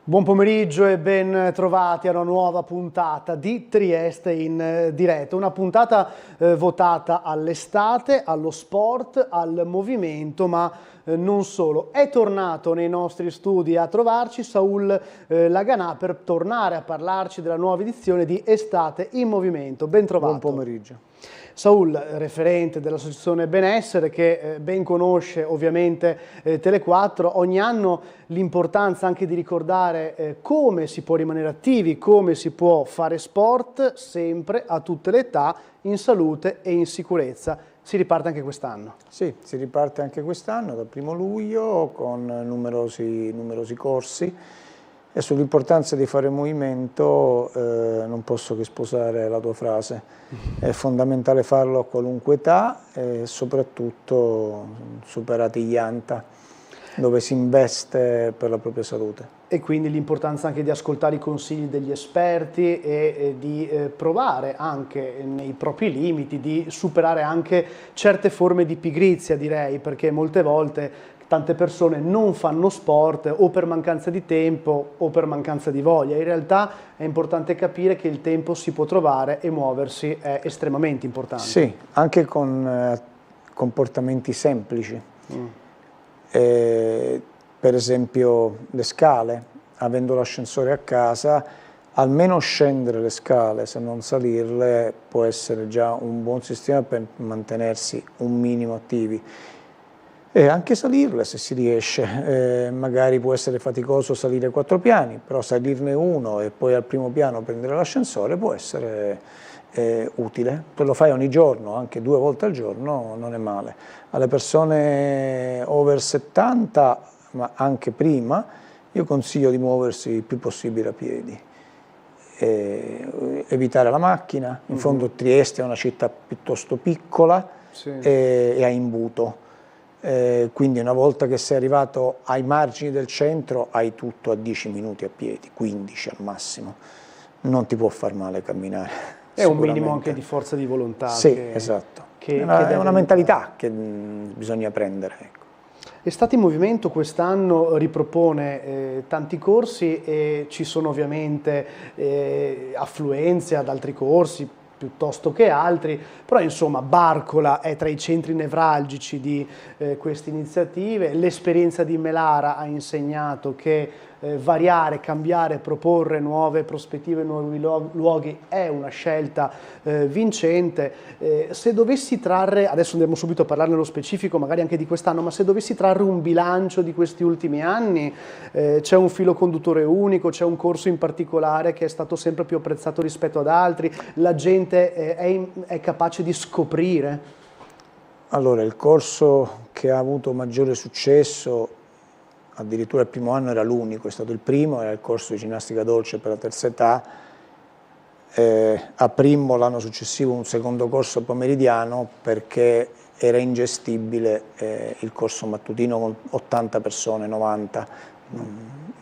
Buon pomeriggio e ben trovati a una nuova puntata di Trieste in diretta, una puntata votata all'estate, allo sport, al movimento, ma non solo. È tornato nei nostri studi a trovarci Saul Laganà per tornare a parlarci della nuova edizione di Estate in Movimento. Ben trovato. Buon pomeriggio. Saul, referente dell'associazione Benessere, che ben conosce ovviamente Tele4, ogni anno l'importanza anche di ricordare come si può rimanere attivi, come si può fare sport sempre, a tutte le età, in salute e in sicurezza. Si riparte anche quest'anno? Sì, si riparte anche quest'anno, dal 1° luglio, con numerosi corsi. E sull'importanza di fare movimento non posso che sposare la tua frase. È fondamentale farlo a qualunque età e soprattutto superati gli ANTA, dove si investe per la propria salute. E quindi l'importanza anche di ascoltare i consigli degli esperti e di provare anche nei propri limiti, di superare anche certe forme di pigrizia, direi, perché molte volte tante persone non fanno sport o per mancanza di tempo o per mancanza di voglia. In realtà è importante capire che il tempo si può trovare e muoversi è estremamente importante. Sì, anche con comportamenti semplici. Per esempio le scale, avendo l'ascensore a casa, almeno scendere le scale, se non salirle, può essere già un buon sistema per mantenersi un minimo attivi. E anche salirle se si riesce, magari può essere faticoso salire 4 piani, però salirne uno e poi al primo piano prendere l'ascensore può essere utile. Se lo fai ogni giorno, anche 2 volte al giorno, non è male. Alle persone over 70, ma anche prima, io consiglio di muoversi il più possibile a piedi. Evitare la macchina, in fondo Trieste è una città piuttosto piccola, sì, e a imbuto. Quindi una volta che sei arrivato ai margini del centro hai tutto a 10 minuti a piedi, 15 al massimo, non ti può far male camminare. È un minimo anche di forza di volontà. Sì, esatto, è una mentalità che bisogna prendere. Ecco. Estate in Movimento quest'anno ripropone tanti corsi e ci sono ovviamente affluenze ad altri corsi piuttosto che altri, però insomma Barcola è tra i centri nevralgici di queste iniziative. L'esperienza di Melara ha insegnato che variare, cambiare, proporre nuove prospettive, nuovi luoghi è una scelta vincente. Se dovessi trarre, adesso andiamo subito a parlare nello specifico magari anche di quest'anno, ma se dovessi trarre un bilancio di questi ultimi anni, c'è un filo conduttore unico, c'è un corso in particolare che è stato sempre più apprezzato rispetto ad altri, la gente è capace di scoprire? Allora, il corso che ha avuto maggiore successo, addirittura il primo anno era l'unico, è stato il primo, era il corso di ginnastica dolce per la terza età. Aprimmo l'anno successivo un secondo corso pomeridiano perché era ingestibile il corso mattutino con 80 persone, 90,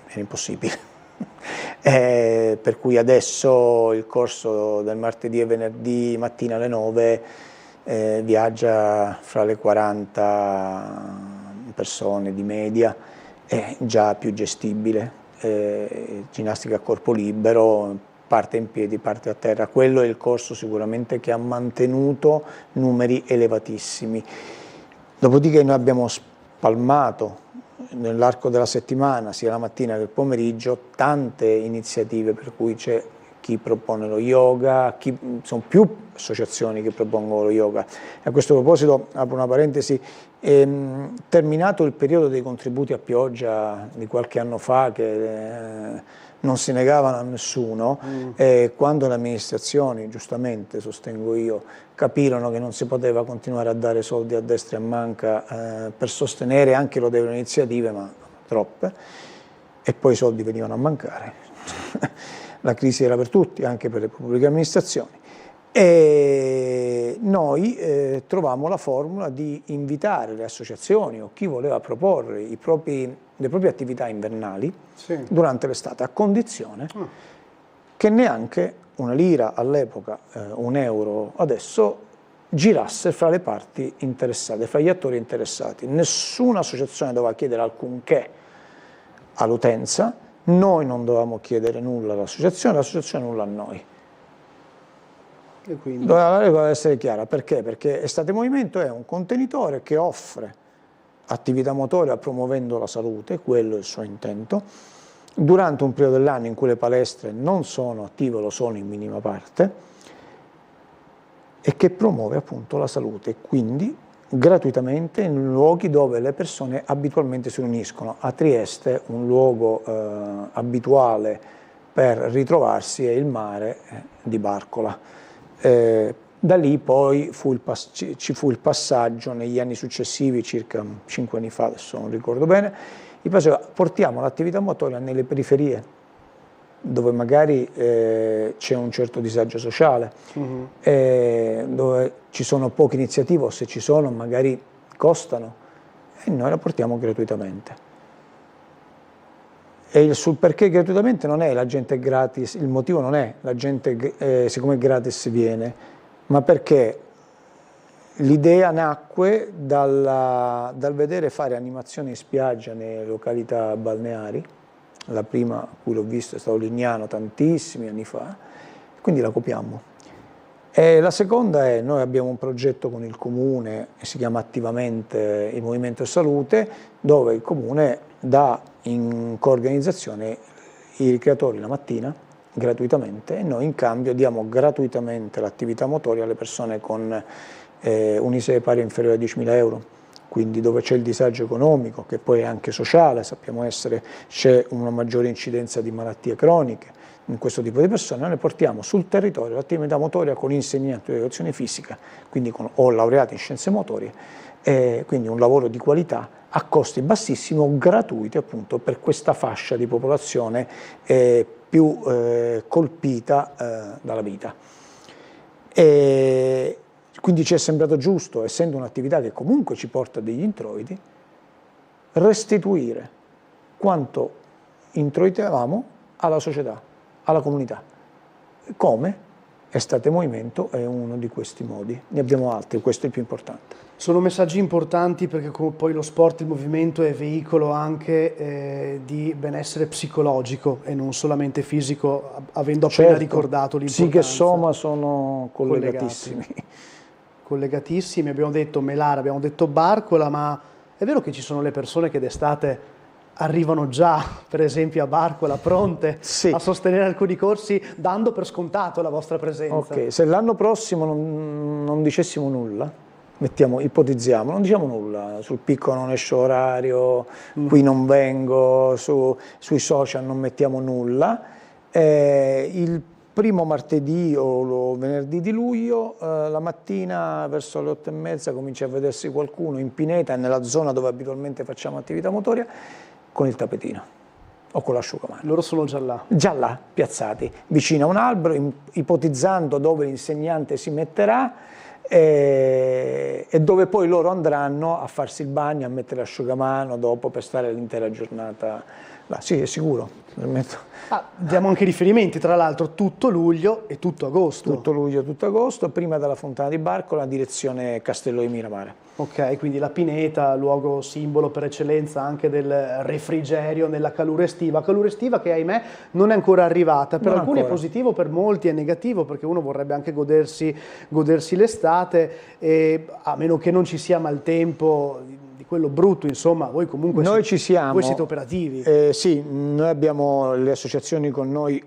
era impossibile. Per cui adesso il corso del martedì e venerdì mattina alle 9 viaggia fra le 40 persone di media, è già più gestibile, ginnastica a corpo libero, parte in piedi, parte a terra. Quello è il corso sicuramente che ha mantenuto numeri elevatissimi. Dopodiché noi abbiamo spalmato nell'arco della settimana, sia la mattina che il pomeriggio, tante iniziative, per cui c'è chi propone lo yoga, sono più associazioni che propongono lo yoga. E a questo proposito apro una parentesi, terminato il periodo dei contributi a pioggia di qualche anno fa che non si negavano a nessuno, quando le amministrazioni, giustamente sostengo io, capirono che non si poteva continuare a dare soldi a destra e a manca per sostenere anche lodevoli iniziative, ma troppe, e poi i soldi venivano a mancare. La crisi era per tutti, anche per le pubbliche amministrazioni. E noi trovammo la formula di invitare le associazioni o chi voleva proporre le proprie attività invernali, sì, durante l'estate, a condizione che neanche una lira all'epoca, €1 adesso, girasse fra le parti interessate, fra gli attori interessati. Nessuna associazione doveva chiedere alcunché all'utenza, Noi non dovevamo chiedere nulla all'associazione, l'associazione nulla a noi. E quindi? La regola deve essere chiara, perché? Perché Estate Movimento è un contenitore che offre attività motoria promuovendo la salute, quello è il suo intento, durante un periodo dell'anno in cui le palestre non sono attive o lo sono in minima parte, e che promuove appunto la salute, quindi gratuitamente in luoghi dove le persone abitualmente si riuniscono. A Trieste un luogo abituale per ritrovarsi è il mare di Barcola. Da lì poi ci fu il passaggio negli anni successivi, circa 5 anni fa, adesso non ricordo bene, portiamo l'attività motoria nelle periferie, dove magari c'è un certo disagio sociale, dove ci sono poche iniziative, o se ci sono magari costano, e noi la portiamo gratuitamente. E sul perché gratuitamente non è la gente gratis, il motivo non è la gente siccome è gratis viene, ma perché l'idea nacque dal vedere fare animazioni in spiaggia nelle località balneari. La prima a cui l'ho visto è stato Lignano tantissimi anni fa, quindi la copiamo. E la seconda è, noi abbiamo un progetto con il Comune, che si chiama attivamente il Movimento Salute, dove il Comune dà in coorganizzazione i ricreatori la mattina, gratuitamente, e noi in cambio diamo gratuitamente l'attività motoria alle persone con un ISEE pari o inferiore a 10.000 euro. Quindi dove c'è il disagio economico, che poi è anche sociale, sappiamo essere, c'è una maggiore incidenza di malattie croniche, in questo tipo di persone, noi le portiamo sul territorio l'attività motoria con insegnanti di educazione fisica, quindi o laureati in scienze motorie, quindi un lavoro di qualità a costi bassissimi, gratuiti appunto per questa fascia di popolazione più colpita dalla vita. Quindi ci è sembrato giusto, essendo un'attività che comunque ci porta degli introiti, restituire quanto introitavamo alla società, alla comunità. Come? Estate Movimento è uno di questi modi, ne abbiamo altri, questo è il più importante. Sono messaggi importanti perché poi lo sport, il movimento è veicolo anche di benessere psicologico e non solamente fisico, avendo appena ricordato l'importanza. Psiche e soma sono collegatissimi. Collegatissimi, abbiamo detto Melara, abbiamo detto Barcola, ma è vero che ci sono le persone che d'estate arrivano già, per esempio a Barcola, pronte a sostenere alcuni corsi, dando per scontato la vostra presenza? Ok, se l'anno prossimo non dicessimo nulla, ipotizziamo, non diciamo nulla, sul picco non esce orario, qui non vengo, sui social non mettiamo nulla, il primo martedì o venerdì di luglio, la mattina verso le 8:30 comincia a vedersi qualcuno in pineta, nella zona dove abitualmente facciamo attività motoria, con il tappetino o con l'asciugamano. Loro sono già là? Già là, piazzati, vicino a un albero, ipotizzando dove l'insegnante si metterà e dove poi loro andranno a farsi il bagno, a mettere l'asciugamano dopo per stare l'intera giornata là. Sì, è sicuro. Diamo anche riferimenti, tra l'altro, tutto luglio e tutto agosto. Tutto luglio, tutto agosto, prima della Fontana di Barcola, direzione Castello di Miramare. Ok, quindi la pineta, luogo simbolo per eccellenza anche del refrigerio nella calura estiva che ahimè non è ancora arrivata, per alcuni è positivo, per molti è negativo, perché uno vorrebbe anche godersi l'estate, a meno che non ci sia maltempo, quello brutto, insomma, voi comunque ci siamo. Voi siete operativi. Sì, noi abbiamo le associazioni con noi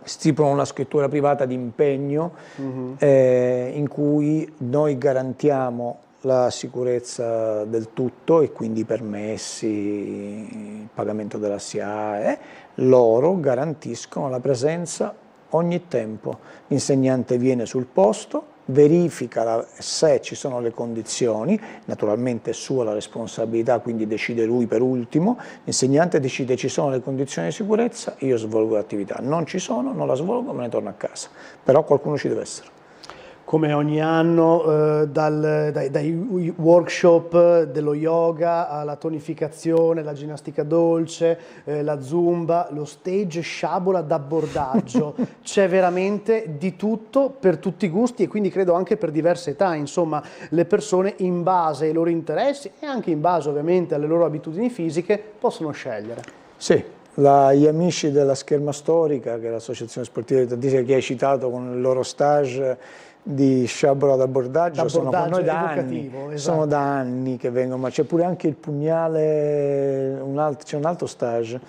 stipulano una scrittura privata di impegno in cui noi garantiamo la sicurezza del tutto e quindi i permessi, il pagamento della SIAE, loro garantiscono la presenza ogni tempo. L'insegnante viene sul posto, verifica se ci sono le condizioni, naturalmente è sua la responsabilità, quindi decide lui per ultimo, l'insegnante decide ci sono le condizioni di sicurezza, io svolgo l'attività, non ci sono, non la svolgo, me ne torno a casa, però qualcuno ci deve essere. Come ogni anno, dai workshop dello yoga alla tonificazione, la ginnastica dolce, la zumba, lo stage sciabola d'abbordaggio, c'è veramente di tutto per tutti i gusti e quindi credo anche per diverse età, insomma le persone in base ai loro interessi e anche in base ovviamente alle loro abitudini fisiche possono scegliere. Sì, Gli amici della Scherma Storica, che è l'associazione sportiva dilettantistica che hai citato con il loro stage di sciabola d'abbordaggio, sono con noi da anni, esatto. sono da anni che vengono, ma c'è pure anche il pugnale, c'è un altro stage.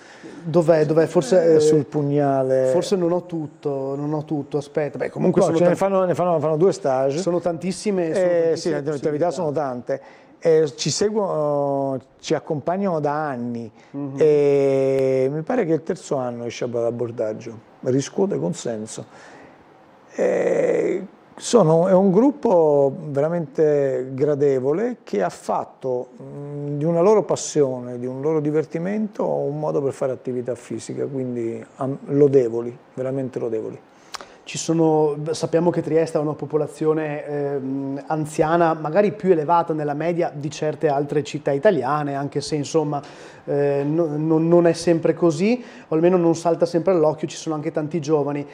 Dov'è? Forse sul pugnale. Forse non ho tutto, aspetta. Beh, comunque No, ne fanno 2 stage. Sono tantissime. Sì, le attività sono tante. Ci seguono, ci accompagnano da anni e mi pare che è il 3° anno di sciabola d'abbordaggio, riscuote consenso. È un gruppo veramente gradevole che ha fatto di una loro passione, di un loro divertimento, un modo per fare attività fisica, quindi lodevoli, veramente lodevoli. Sappiamo che Trieste ha una popolazione anziana, magari più elevata nella media di certe altre città italiane, anche se insomma non è sempre così, o almeno non salta sempre all'occhio, ci sono anche tanti giovani.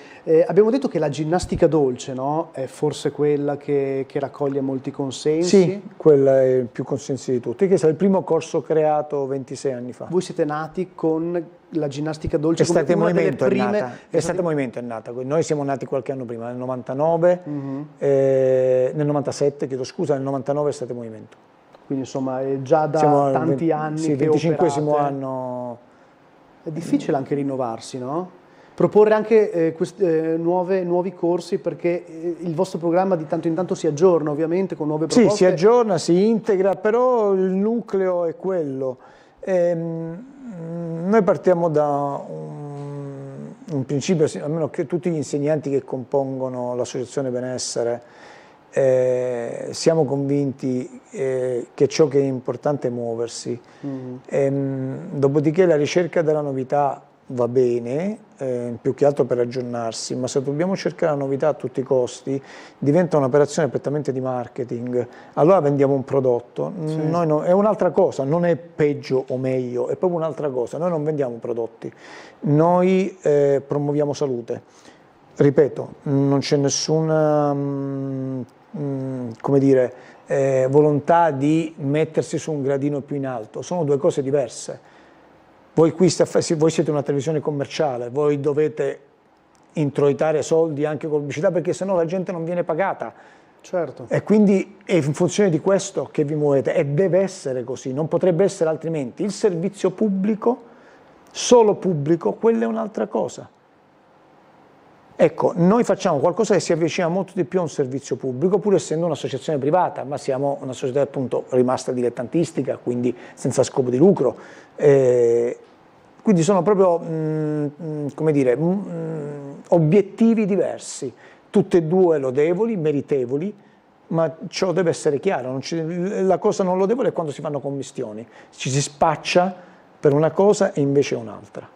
Abbiamo detto che la ginnastica dolce, no? È forse quella che raccoglie molti consensi? Sì, quella è il più consensi di tutti, che è il primo corso creato 26 anni fa. Voi siete nati con la ginnastica dolce Estate come una delle Movimento prime... Estate Movimento è nata, noi siamo nati qualche anno prima, nel 99, nel 97, chiedo scusa, nel 99 Estate Movimento. Quindi insomma è già da tanti anni sì, che 25esimo anno. È difficile anche rinnovarsi, no? Proporre anche nuovi corsi, perché il vostro programma di tanto in tanto si aggiorna ovviamente con nuove proposte. Sì, si aggiorna, si integra, però il nucleo è quello. Noi partiamo da un principio, almeno che tutti gli insegnanti che compongono l'associazione Benessere siamo convinti che ciò che è importante è muoversi. Dopodiché la ricerca della novità va bene, più che altro per aggiornarsi, ma se dobbiamo cercare la novità a tutti i costi diventa un'operazione prettamente di marketing. Allora vendiamo un prodotto, sì. È un'altra cosa, non è peggio o meglio, è proprio un'altra cosa. Noi non vendiamo prodotti, noi promuoviamo salute. Ripeto, non c'è nessuna come dire, volontà di mettersi su un gradino più in alto, sono 2 cose diverse. Voi siete una televisione commerciale, voi dovete introitare soldi anche con pubblicità, perché sennò la gente non viene pagata. Certo. E quindi è in funzione di questo che vi muovete, e deve essere così, non potrebbe essere altrimenti. Il servizio pubblico, solo pubblico, quella è un'altra cosa. Ecco, noi facciamo qualcosa che si avvicina molto di più a un servizio pubblico, pur essendo un'associazione privata, ma siamo una società appunto rimasta dilettantistica, quindi senza scopo di lucro. Quindi sono proprio, come dire, obiettivi diversi, tutte e 2 lodevoli, meritevoli, ma ciò deve essere chiaro. La cosa non lodevole è quando si fanno commistioni, ci si spaccia per una cosa e invece un'altra.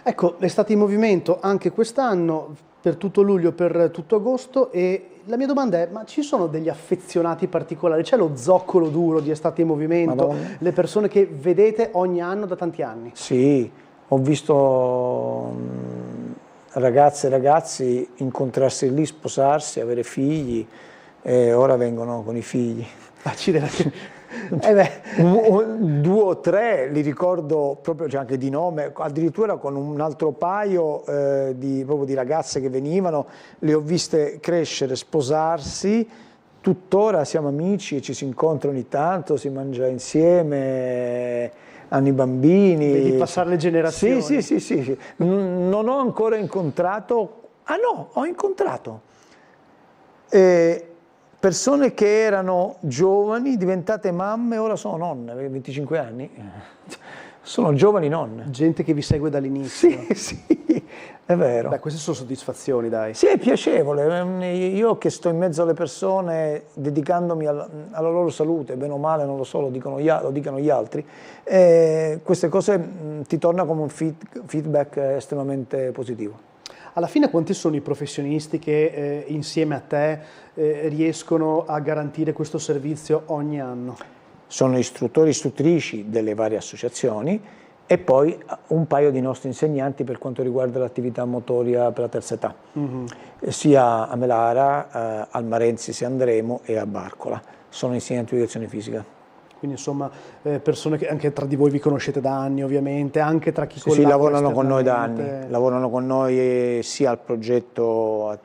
Ecco, Estate in Movimento anche quest'anno, per tutto luglio, per tutto agosto, e la mia domanda è, ma ci sono degli affezionati particolari? C'è lo zoccolo duro di Estate in Movimento? Madonna. Le persone che vedete ogni anno da tanti anni? Sì, ho visto ragazze e ragazzi incontrarsi lì, sposarsi, avere figli, e ora vengono con i figli. Accidenti. 2 o 3 li ricordo proprio, cioè anche di nome, addirittura con un altro paio proprio di ragazze che venivano, le ho viste crescere, sposarsi, tuttora siamo amici e ci si incontra ogni tanto, si mangia insieme, hanno i bambini. Vedi passare le generazioni. Sì. Non ho ancora incontrato, ho incontrato persone che erano giovani, diventate mamme, ora sono nonne, 25 anni, sono giovani nonne. Gente che vi segue dall'inizio. Sì, è vero. Beh, queste sono soddisfazioni, dai. Sì, è piacevole. Io che sto in mezzo alle persone, dedicandomi alla loro salute, bene o male, non lo so, lo dicano gli altri, queste cose ti torna come un feedback estremamente positivo. Alla fine quanti sono i professionisti che insieme a te riescono a garantire questo servizio ogni anno? Sono istruttori e istruttrici delle varie associazioni e poi un paio di nostri insegnanti per quanto riguarda l'attività motoria per la terza età, sia a Melara, al Marenzi se andremo e a Barcola. Sono insegnanti di educazione fisica. quindi insomma persone che anche tra di voi vi conoscete da anni ovviamente, anche tra chi Sì, lavorano con noi da anni, lavorano con noi sia al progetto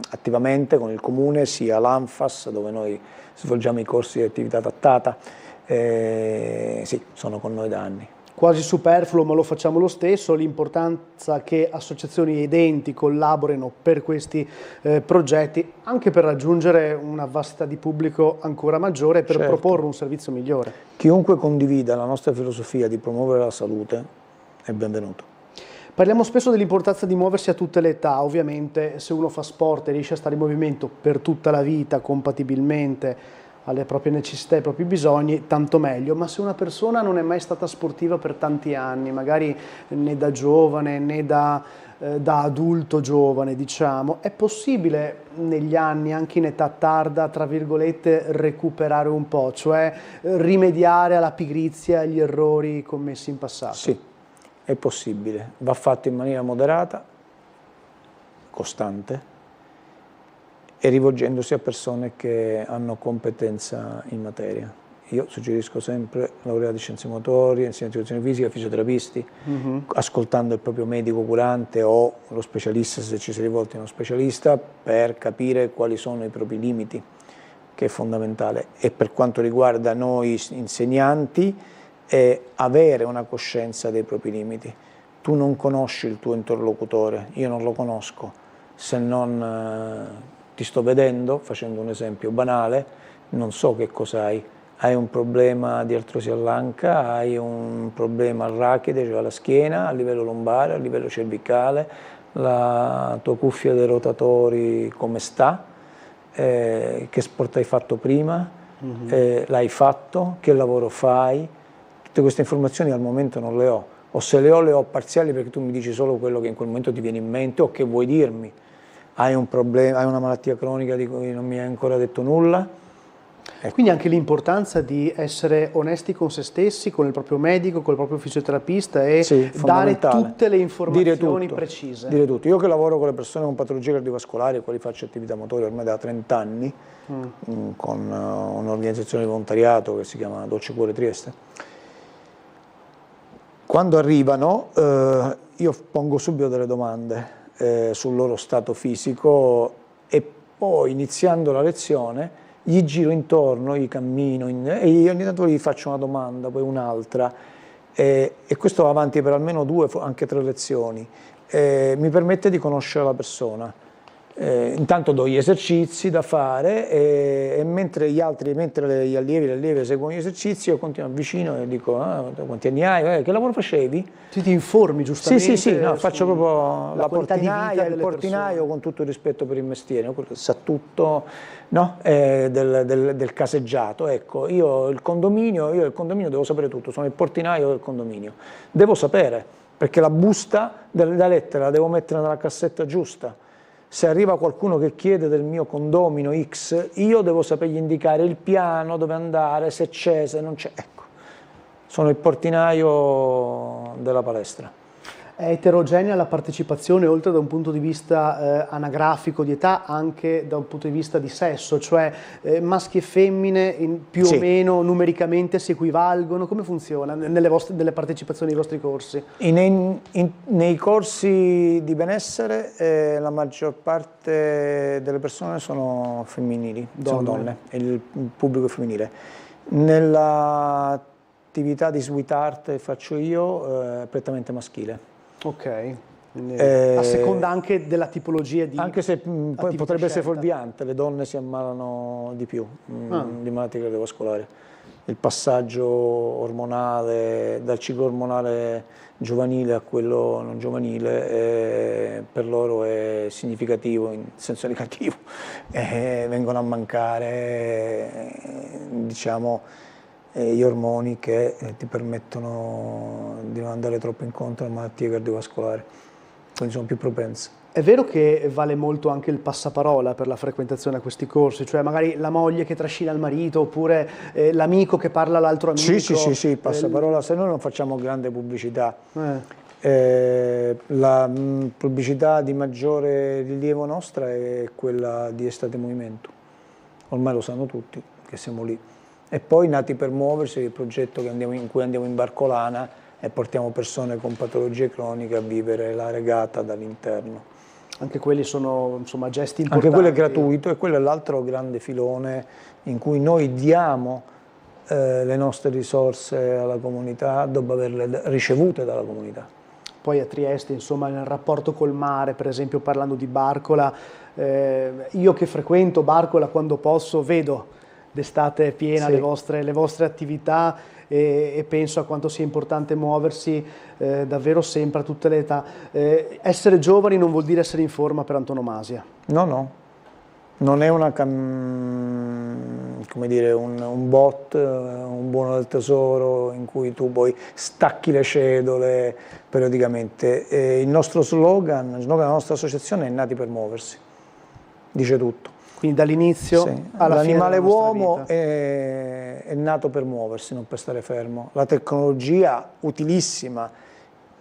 attivamente con il Comune, sia all'ANFAS dove noi svolgiamo i corsi di attività adattata, sì, sono con noi da anni. Quasi superfluo, ma lo facciamo lo stesso, l'importanza che associazioni ed enti collaborino per questi progetti, anche per raggiungere una vastità di pubblico ancora maggiore e per proporre un servizio migliore. Chiunque condivida la nostra filosofia di promuovere la salute è benvenuto. Parliamo spesso dell'importanza di muoversi a tutte le età, ovviamente se uno fa sport e riesce a stare in movimento per tutta la vita, compatibilmente alle proprie necessità e ai propri bisogni, tanto meglio, ma se una persona non è mai stata sportiva per tanti anni, magari né da giovane né da adulto giovane, diciamo, è possibile negli anni, anche in età tarda, tra virgolette, recuperare un po', cioè rimediare alla pigrizia e agli errori commessi in passato? Sì, è possibile, va fatto in maniera moderata, costante, e rivolgendosi a persone che hanno competenza in materia. Io suggerisco sempre laureati in scienze motorie, insegnanti di educazione fisica, fisioterapisti, ascoltando il proprio medico curante o lo specialista se ci si è rivolti a uno specialista, per capire quali sono i propri limiti, che è fondamentale. E per quanto riguarda noi insegnanti, è avere una coscienza dei propri limiti. Tu non conosci il tuo interlocutore, io non lo conosco, se non ti sto vedendo, facendo un esempio banale, non so che cos'hai. Hai un problema di artrosi all'anca, hai un problema al rachide, cioè alla schiena, a livello lombare, a livello cervicale, la tua cuffia dei rotatori come sta, che sport hai fatto prima, l'hai fatto, che lavoro fai. Tutte queste informazioni al momento non le ho, o se le ho parziali perché tu mi dici solo quello che in quel momento ti viene in mente o che vuoi dirmi. Hai un problema, hai una malattia cronica di cui non mi hai ancora detto nulla. Ecco. Quindi anche l'importanza di essere onesti con se stessi, con il proprio medico, con il proprio fisioterapista e sì, dare tutte le informazioni precise. Dire tutto. Io che lavoro con le persone con patologie cardiovascolari, a quali faccio attività motoria ormai da 30 anni, con un'organizzazione di volontariato che si chiama Dolce Cuore Trieste, quando arrivano io pongo subito delle domande sul loro stato fisico e poi iniziando la lezione gli giro intorno, gli cammino e io ogni tanto gli faccio una domanda, poi un'altra e questo va avanti per almeno 2, anche 3 lezioni, mi permette di conoscere la persona. Intanto do gli esercizi da fare e mentre gli allievi seguono gli esercizi io continuo vicino e dico quanti anni hai? Che lavoro facevi? Ti informi giustamente? Sì, no, faccio proprio la portinaia, il portinaio con tutto il rispetto per il mestiere, quello che sa tutto, no? Del caseggiato. Ecco, io il condominio devo sapere tutto, sono il portinaio del condominio, devo sapere perché la busta della lettera la devo mettere nella cassetta giusta. Se arriva qualcuno che chiede del mio condomino X, io devo sapergli indicare il piano, dove andare, se c'è, se non c'è. Ecco, sono il portinaio della palestra. È eterogenea la partecipazione, oltre da un punto di vista anagrafico di età, anche da un punto di vista di sesso, cioè maschi e femmine più o meno numericamente si equivalgono? Come funziona nelle partecipazioni ai vostri corsi? Nei corsi di benessere la maggior parte delle persone sono femminili, sono donne, il pubblico è femminile. Nell'attività di sweet art che faccio io è prettamente maschile. Ok, a seconda anche della tipologia di anche se potrebbe essere fuorviante, le donne si ammalano di più di malattie cardiovascolari. Il passaggio ormonale, dal ciclo ormonale giovanile a quello non giovanile, per loro è significativo in senso negativo, vengono a mancare diciamo, gli ormoni che ti permettono di non andare troppo incontro a malattie cardiovascolari, quindi sono più propense. È vero che vale molto anche il passaparola per la frequentazione a questi corsi, cioè magari la moglie che trascina il marito oppure l'amico che parla all'altro amico? Sì, il passaparola, se noi non facciamo grande pubblicità. La pubblicità di maggiore rilievo nostra è quella di Estate Movimento, ormai lo sanno tutti che siamo lì. E poi Nati per muoversi, il progetto in cui andiamo in barcolana e portiamo persone con patologie croniche a vivere la regata dall'interno. Anche quelli sono, insomma, gesti importanti. Anche quello è gratuito e quello è l'altro grande filone in cui noi diamo le nostre risorse alla comunità dopo averle ricevute dalla comunità. Poi a Trieste, insomma, nel rapporto col mare, per esempio parlando di Barcola, io che frequento Barcola quando posso, vedo d'estate piena le vostre attività e penso a quanto sia importante muoversi davvero sempre a tutte le età. Essere giovani non vuol dire essere in forma per antonomasia. No, no, non è come dire, un bot, un buono del tesoro in cui tu poi stacchi le cedole periodicamente. Il nostro slogan della nostra associazione è Nati per muoversi, dice tutto. Quindi dall'inizio alla fine l'animale della nostra uomo vita. è nato per muoversi, non per stare fermo. La tecnologia utilissima,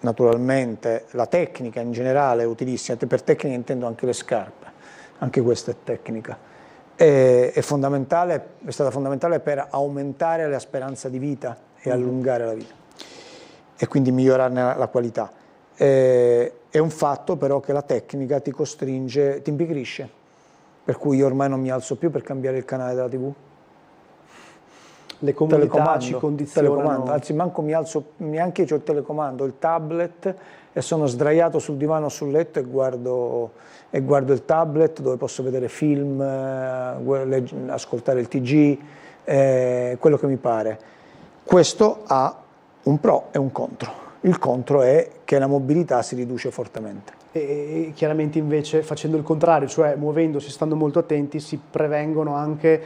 naturalmente, la tecnica in generale è utilissima, per tecnica intendo anche le scarpe, anche questa è tecnica. È stata fondamentale per aumentare la speranza di vita e allungare la vita e quindi migliorarne la qualità. È un fatto però che la tecnica ti costringe, ti impigrisce. Per cui io ormai non mi alzo più per cambiare il canale della TV. Le comunità ci condizionano. Anzi, manco mi alzo, neanche c'ho il telecomando, il tablet, e sono sdraiato sul divano o sul letto e guardo il tablet dove posso vedere film, ascoltare il TG, quello che mi pare. Questo ha un pro e un contro. Il contro è che la mobilità si riduce fortemente. E chiaramente invece facendo il contrario, cioè muovendosi, stando molto attenti, si prevengono anche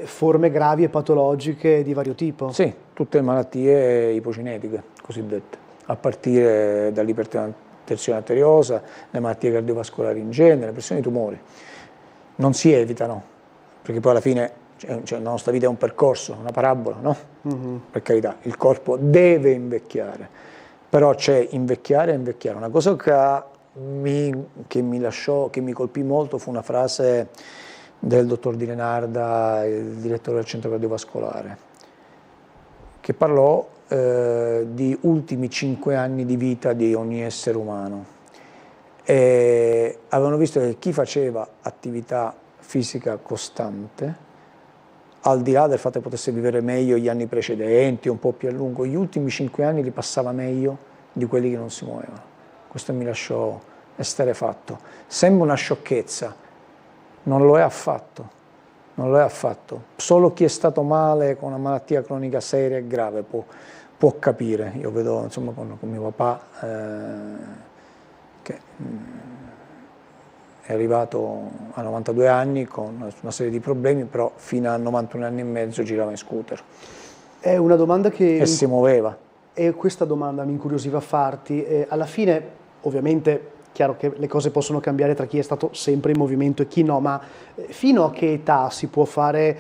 forme gravi e patologiche di vario tipo. Sì, tutte le malattie ipocinetiche, cosiddette, a partire dall'ipertensione arteriosa, le malattie cardiovascolari in genere, le pressioni di tumori. Non si evitano, perché poi alla fine la nostra vita è un percorso, una parabola, no? Per carità, il corpo deve invecchiare, però c'è invecchiare e invecchiare. Una cosa che mi colpì molto fu una frase del dottor Di Renarda, il direttore del centro cardiovascolare, che parlò di ultimi 5 anni di vita di ogni essere umano. E avevano visto che chi faceva attività fisica costante, al di là del fatto che potesse vivere meglio gli anni precedenti, un po' più a lungo, gli ultimi 5 anni li passava meglio di quelli che non si muovevano. Questo mi lasciò esterrefatto. Sembra una sciocchezza, non lo è affatto, non lo è affatto. Solo chi è stato male con una malattia cronica seria e grave può capire. Io vedo, insomma, con mio papà che è arrivato a 92 anni con una serie di problemi, però fino a 91 anni e mezzo girava in scooter. È una domanda che... E si muoveva. E questa domanda mi incuriosiva a farti. Alla fine, ovviamente, chiaro che le cose possono cambiare tra chi è stato sempre in movimento e chi no, ma fino a che età si può fare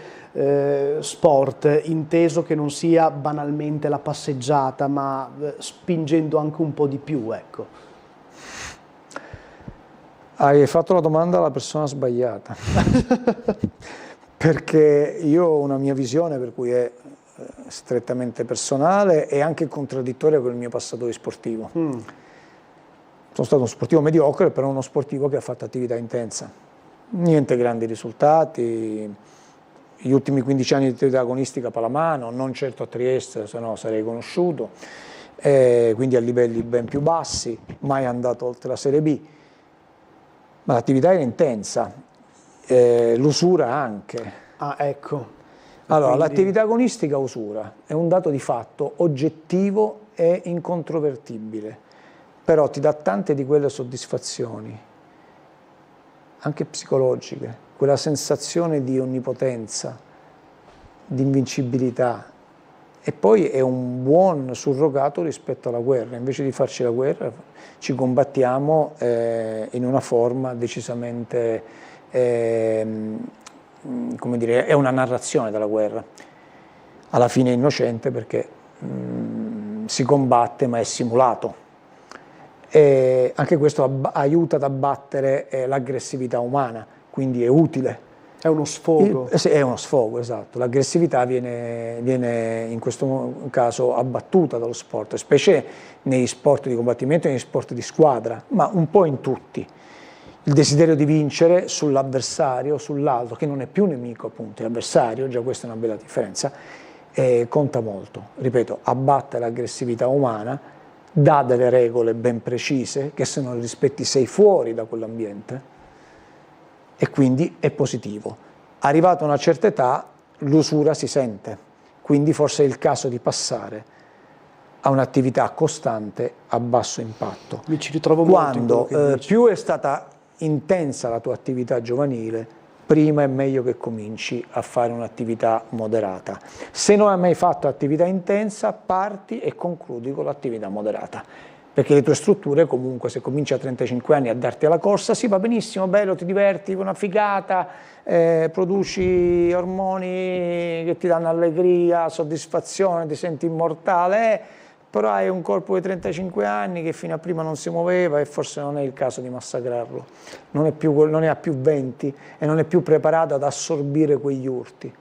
sport, inteso che non sia banalmente la passeggiata, ma spingendo anche un po' di più, ecco? Hai fatto la domanda alla persona sbagliata, perché io ho una mia visione per cui è strettamente personale e anche contraddittoria con il mio passato di sportivo. Sono stato uno sportivo mediocre, però uno sportivo che ha fatto attività intensa. Niente grandi risultati, gli ultimi 15 anni di attività agonistica pallamano, non certo a Trieste, se no sarei conosciuto, quindi a livelli ben più bassi, mai andato oltre la Serie B. Ma l'attività era intensa, l'usura anche. Ah, ecco. Allora, l'attività agonistica usura, è un dato di fatto oggettivo e incontrovertibile, però ti dà tante di quelle soddisfazioni, anche psicologiche, quella sensazione di onnipotenza, di invincibilità, e poi è un buon surrogato rispetto alla guerra. Invece di farci la guerra ci combattiamo in una forma decisamente, come dire, è una narrazione della guerra, alla fine è innocente perché si combatte ma è simulato, e anche questo aiuta ad abbattere l'aggressività umana, quindi è utile. È uno sfogo. Sì, è uno sfogo, esatto. L'aggressività viene in questo caso abbattuta dallo sport, specie negli sport di combattimento e negli sport di squadra, ma un po' in tutti. Il desiderio di vincere sull'avversario, sull'altro, che non è più nemico appunto, è avversario, già questa è una bella differenza, conta molto. Ripeto, abbatte l'aggressività umana, dà delle regole ben precise, che se non le rispetti sei fuori da quell'ambiente, e quindi è positivo. Arrivato a una certa età l'usura si sente, quindi forse è il caso di passare a un'attività costante a basso impatto. Mi ci ritrovo molto in quello Quando che dici. più è stata intensa la tua attività giovanile, prima è meglio che cominci a fare un'attività moderata. Se non hai mai fatto attività intensa, parti e concludi con l'attività moderata. Perché le tue strutture comunque, se cominci a 35 anni a darti alla corsa, sì, va benissimo, bello, ti diverti, una figata, produci ormoni che ti danno allegria, soddisfazione, ti senti immortale, però hai un corpo di 35 anni che fino a prima non si muoveva e forse non è il caso di massacrarlo. Non ne ha più 20 e non è più preparato ad assorbire quegli urti.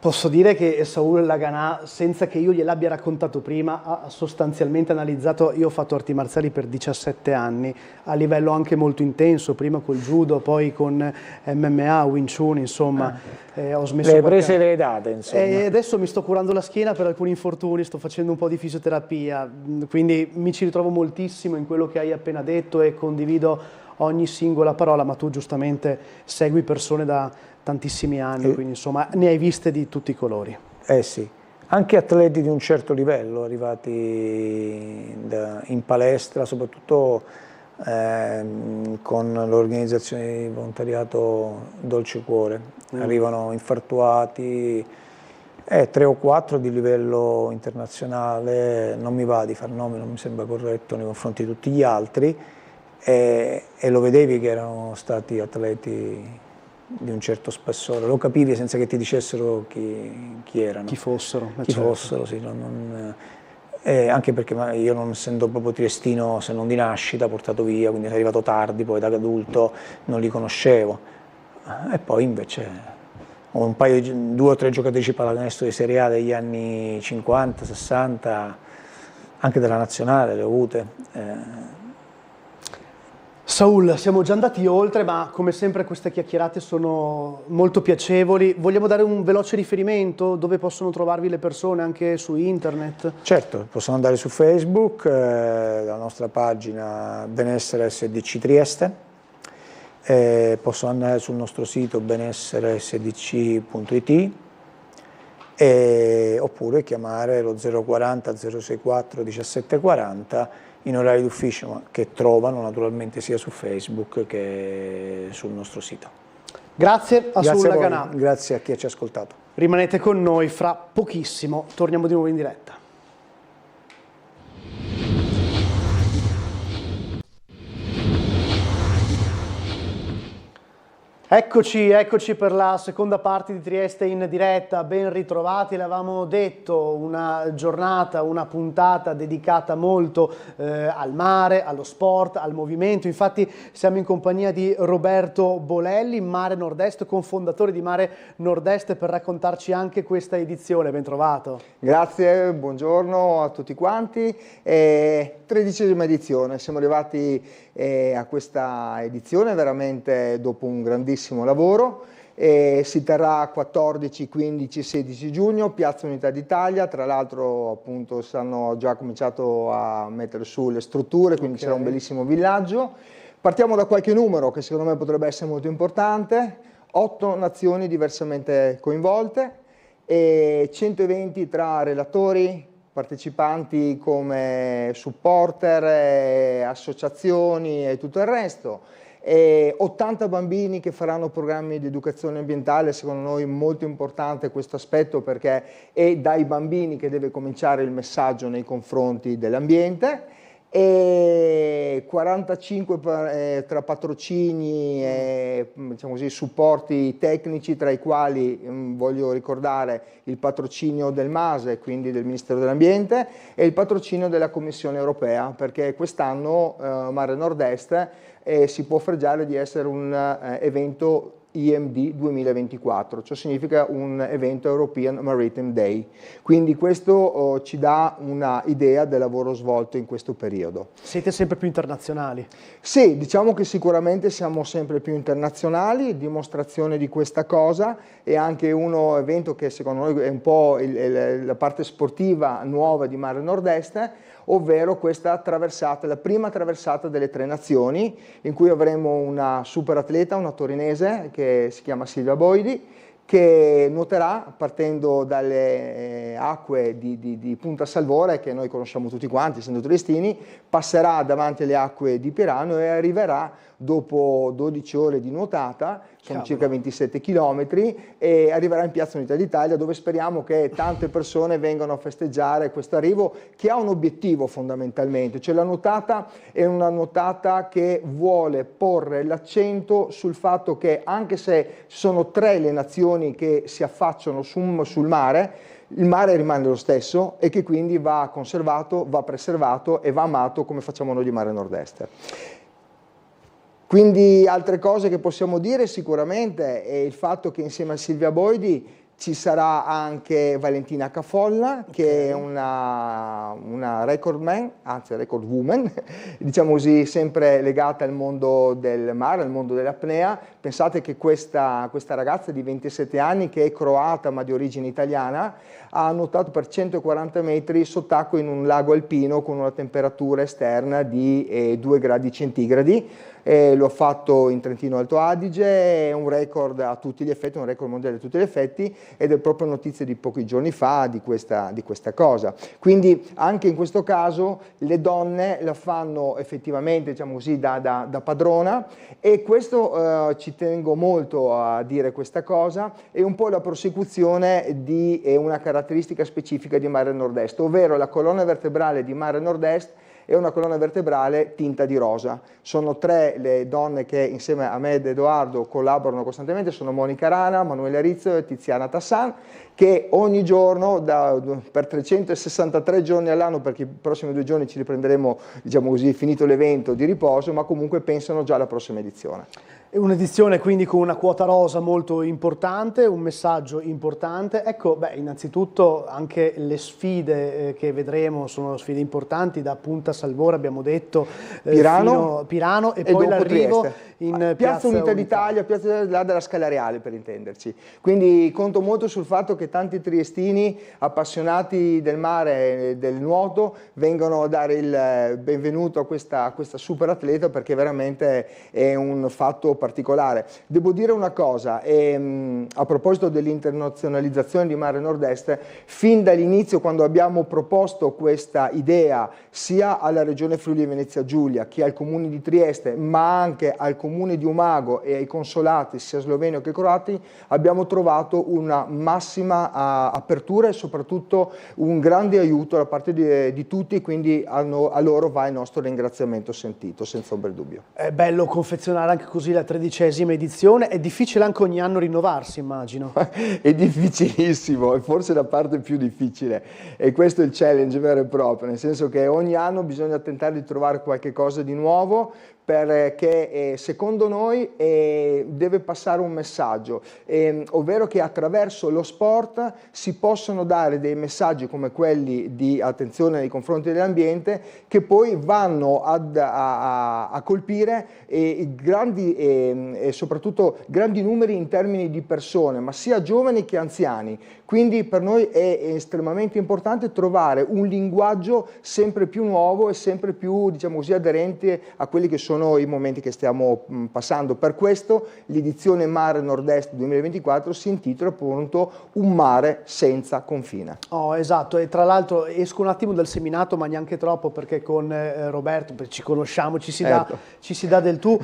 Posso dire che Saul Laganà, senza che io gliel'abbia raccontato prima, ha sostanzialmente analizzato. Io ho fatto arti marziali per 17 anni, a livello anche molto intenso, prima col judo, poi con MMA, Wing Chun, insomma. Ho smesso. Le prese le date, insomma. E adesso mi sto curando la schiena per alcuni infortuni, sto facendo un po' di fisioterapia, quindi mi ci ritrovo moltissimo in quello che hai appena detto e condivido ogni singola parola, ma tu giustamente segui persone da tantissimi anni, quindi insomma ne hai viste di tutti i colori. Eh sì, anche atleti di un certo livello arrivati in palestra, soprattutto con l'organizzazione di volontariato Dolce Cuore, arrivano infartuati, 3 o 4 di livello internazionale, non mi va di far nomi, non mi sembra corretto nei confronti di tutti gli altri, e lo vedevi che erano stati atleti di un certo spessore, lo capivi senza che ti dicessero chi erano. Chi fossero. Chi fossero, sì. Anche perché io, non essendo proprio triestino, se non di nascita, portato via, quindi sono arrivato tardi, poi da adulto non li conoscevo. E poi invece ho 2 o 3 giocatrici di pallacanestro di Serie A degli anni 50, 60, anche della nazionale le ho avute. Saul, siamo già andati oltre, ma come sempre queste chiacchierate sono molto piacevoli. Vogliamo dare un veloce riferimento dove possono trovarvi le persone, anche su internet? Certo, possono andare su Facebook, la nostra pagina Benessere SDC Trieste, possono andare sul nostro sito benesseresdc.it oppure chiamare lo 040 064 1740 in orario d'ufficio, ma che trovano naturalmente sia su Facebook che sul nostro sito. Grazie a Saul Laganà. Grazie a chi ci ha ascoltato. Rimanete con noi, fra pochissimo torniamo di nuovo in diretta. Eccoci per la seconda parte di Trieste in diretta, ben ritrovati, l'avevamo detto, una giornata, una puntata dedicata molto al mare, allo sport, al movimento. Infatti siamo in compagnia di Roberto Bolelli, Mare Nord-Est, cofondatore di Mare Nord-Est, per raccontarci anche questa edizione. Ben trovato. Grazie, buongiorno a tutti quanti. 13ª edizione, siamo arrivati a questa edizione veramente dopo un grandissimo lavoro. Si terrà 14, 15, 16 giugno, Piazza Unità d'Italia. Tra l'altro appunto hanno già cominciato a mettere su le strutture, quindi sarà un bellissimo villaggio. Partiamo da qualche numero che secondo me potrebbe essere molto importante: 8 nazioni diversamente coinvolte e 120 tra relatori, partecipanti come supporter, associazioni e tutto il resto, e 80 bambini che faranno programmi di educazione ambientale. Secondo noi molto importante questo aspetto, perché è dai bambini che deve cominciare il messaggio nei confronti dell'ambiente, e 45 tra patrocini e diciamo così, supporti tecnici, tra i quali voglio ricordare il patrocinio del MASE, quindi del Ministero dell'Ambiente, e il patrocinio della Commissione Europea, perché quest'anno Mare Nord-Est si può fregiare di essere un evento IMD 2024, ciò significa un evento European Maritime Day, quindi questo ci dà una idea del lavoro svolto in questo periodo. Siete sempre più internazionali? Sì, diciamo che sicuramente siamo sempre più internazionali, dimostrazione di questa cosa, e anche uno evento che secondo noi è un po' la parte sportiva nuova di Mare Nord-Est, ovvero questa traversata, la prima traversata delle Tre Nazioni, in cui avremo una super atleta, una torinese che si chiama Silvia Boidi, che nuoterà partendo dalle acque di Punta Salvore, che noi conosciamo tutti quanti essendo triestini, passerà davanti alle acque di Pirano e arriverà dopo 12 ore di nuotata, sono circa 27 km, e arriverà in Piazza Unità d'Italia, dove speriamo che tante persone vengano a festeggiare questo arrivo, che ha un obiettivo fondamentalmente, cioè la nuotata è una nuotata che vuole porre l'accento sul fatto che, anche se sono 3 le nazioni che si affacciano sul mare, il mare rimane lo stesso e che quindi va conservato, va preservato e va amato come facciamo noi di Mare Nord-Est. Quindi altre cose che possiamo dire sicuramente è il fatto che insieme a Silvia Boidi ci sarà anche Valentina Cafolla, che è una recordman, anzi record woman, diciamo così, sempre legata al mondo del mare, al mondo dell'apnea. Pensate che questa ragazza di 27 anni, che è croata ma di origine italiana, ha nuotato per 140 metri sott'acqua in un lago alpino con una temperatura esterna di 2 gradi centigradi. Lo ha fatto in Trentino Alto Adige, è un record a tutti gli effetti, un record mondiale a tutti gli effetti, ed è proprio notizia di pochi giorni fa di questa cosa. Quindi anche in questo caso le donne la fanno effettivamente, diciamo così, da padrona, e questo ci tengo molto a dire questa cosa, è un po' la prosecuzione di una caratteristica specifica di Mare Nord-Est, ovvero la colonna vertebrale di Mare Nord-Est è una colonna vertebrale tinta di rosa. Sono 3 le donne che insieme a me ed Edoardo collaborano costantemente, sono Monica Rana, Manuela Rizzo e Tiziana Tassan, che ogni giorno, per 363 giorni all'anno, perché i prossimi 2 giorni ci riprenderemo, diciamo così, finito l'evento, di riposo, ma comunque pensano già alla prossima edizione. È un'edizione quindi con una quota rosa molto importante, un messaggio importante. Ecco, innanzitutto anche le sfide che vedremo sono sfide importanti, da Punta Salvore abbiamo detto, Pirano e poi l'arrivo in Piazza Unità d'Italia, Piazza della Scala Reale per intenderci. Quindi conto molto sul fatto che tanti triestini appassionati del mare e del nuoto vengano a dare il benvenuto a questa super atleta, perché veramente è un fatto particolare. Devo dire una cosa, a proposito dell'internazionalizzazione di Mare Nord-Est, fin dall'inizio, quando abbiamo proposto questa idea sia alla Regione Friuli Venezia Giulia che al Comune di Trieste, ma anche al Comune di Umago e ai consolati sia sloveni che croati, abbiamo trovato una massima apertura e soprattutto un grande aiuto da parte di tutti, quindi a loro va il nostro ringraziamento sentito, senza ombra di dubbio. È bello confezionare anche così la 13ª edizione, è difficile anche ogni anno rinnovarsi, immagino. È difficilissimo, è forse la parte più difficile, e questo è il challenge vero e proprio, nel senso che ogni anno bisogna tentare di trovare qualche cosa di nuovo, perché secondo noi deve passare un messaggio, ovvero che attraverso lo sport si possono dare dei messaggi come quelli di attenzione nei confronti dell'ambiente, che poi vanno a colpire grandi e soprattutto grandi numeri in termini di persone, ma sia giovani che anziani. Quindi per noi è estremamente importante trovare un linguaggio sempre più nuovo e sempre più, diciamo così, aderente a quelli che sono i momenti che stiamo passando. Per questo l'edizione Mare Nord-Est 2024 si intitola appunto Un mare senza confine. Oh, esatto, e tra l'altro esco un attimo dal seminato, ma neanche troppo, perché con Roberto ci conosciamo, ci si dà del tu,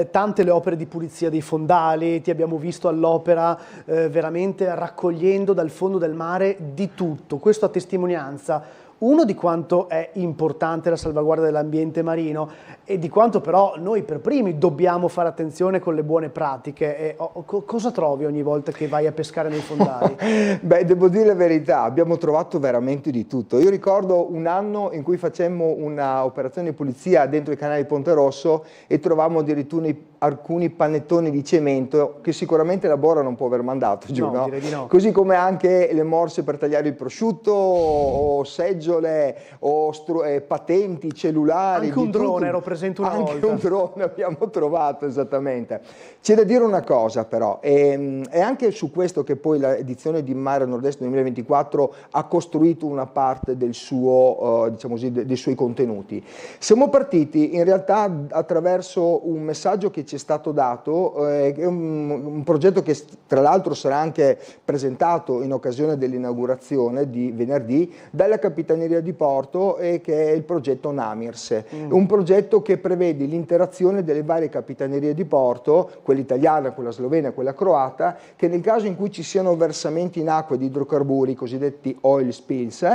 tante le opere di pulizia dei fondali, ti abbiamo visto all'opera veramente raccogliendo dal fondo del mare di tutto. Questo a testimonianza Uno, di quanto è importante la salvaguardia dell'ambiente marino e di quanto però noi per primi dobbiamo fare attenzione con le buone pratiche. Cosa trovi ogni volta che vai a pescare nei fondali? Beh, devo dire la verità, abbiamo trovato veramente di tutto. Io ricordo un anno in cui facemmo un'operazione di pulizia dentro i canali di Ponte Rosso e trovavamo addirittura alcuni panettoni di cemento che sicuramente la Bora non può aver mandato giù, No, no? direi di no. Così come anche le morse per tagliare il prosciutto, o seggiole, o patenti, cellulari. Anche un drone, tutto. ero presente una volta. Anche un drone abbiamo trovato, esattamente. C'è da dire una cosa però, è anche su questo che poi l'edizione di Mare Nord-Est 2024 ha costruito una parte del suo, diciamo così, dei suoi contenuti. Siamo partiti in realtà attraverso un messaggio che ci è stato dato, è un progetto che tra l'altro sarà anche presentato in occasione dell'inaugurazione di venerdì dalla Capitaneria di Porto, e che è il progetto NAMIRS, un progetto che prevede l'interazione delle varie capitanerie di porto, quella italiana, quella slovena, quella croata, che nel caso in cui ci siano versamenti in acqua di idrocarburi, i cosiddetti oil spills,